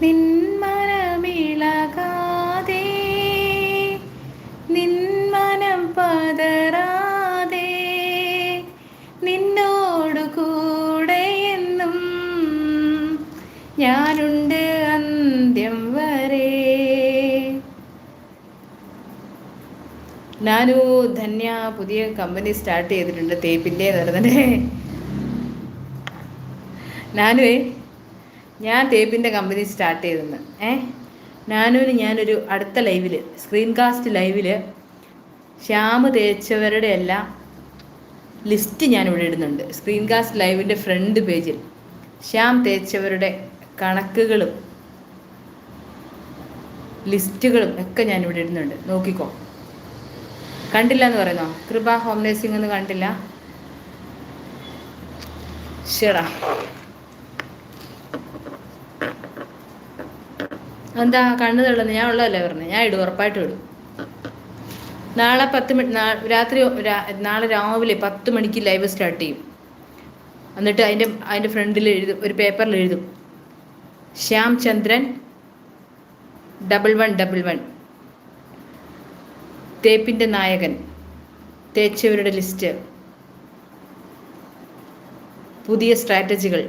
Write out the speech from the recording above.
നിന്മനമിളകാതെ നിന്മനം പതറാതെ നിന്നോടു കൂടെ എന്നും ഞാനുണ്ട് അന്ത്യം വരെ. നാനു ധന്യ പുതിയ കമ്പനി സ്റ്റാർട്ട് ചെയ്തിട്ടുണ്ട്, തേപ്പിൻ്റെ വെറുതെ. ഞാൻ തേപ്പിൻ്റെ കമ്പനി സ്റ്റാർട്ട് ചെയ്തെന്ന്. ഞാനൊരു അടുത്ത ലൈവിൽ, സ്ക്രീൻ കാസ്റ്റ് ലൈവിൽ ശ്യാമ് തേച്ചവരുടെ എല്ലാം ലിസ്റ്റ് ഞാനിവിടെ ഇടുന്നുണ്ട്. സ്ക്രീൻ കാസ്റ്റ് ലൈവിൻ്റെ ഫ്രണ്ട് പേജിൽ ശ്യാം തേച്ചവരുടെ കണക്കുകളും ലിസ്റ്റുകളും ഒക്കെ ഞാനിവിടെ ഇടുന്നുണ്ട്, നോക്കിക്കോ. കണ്ടില്ല എന്ന് പറയുന്നോ? കൃപ ഹോം നേഴ്സിംഗ് ഒന്നും കണ്ടില്ല? ശരാ, എന്താ കണ്ണു തള്ളുന്നത്? ഞാൻ ഉള്ളതല്ലേ പറഞ്ഞത്, ഞാൻ ഇടും, ഉറപ്പായിട്ടും ഇടും. നാളെ 10 മണി, നാളെ രാവിലെ 10 മണിക്ക് ലൈവ് സ്റ്റാർട്ട് ചെയ്യും. എന്നിട്ട് അതിൻ്റെ ഫ്രണ്ടിൽ എഴുതും, ഒരു പേപ്പറിൽ എഴുതും, ശ്യാം ചന്ദ്രൻ 1111 തേപ്പിൻ്റെ നായകൻ, തേച്ചവരുടെ ലിസ്റ്റ്, പുതിയ സ്ട്രാറ്റജികൾ.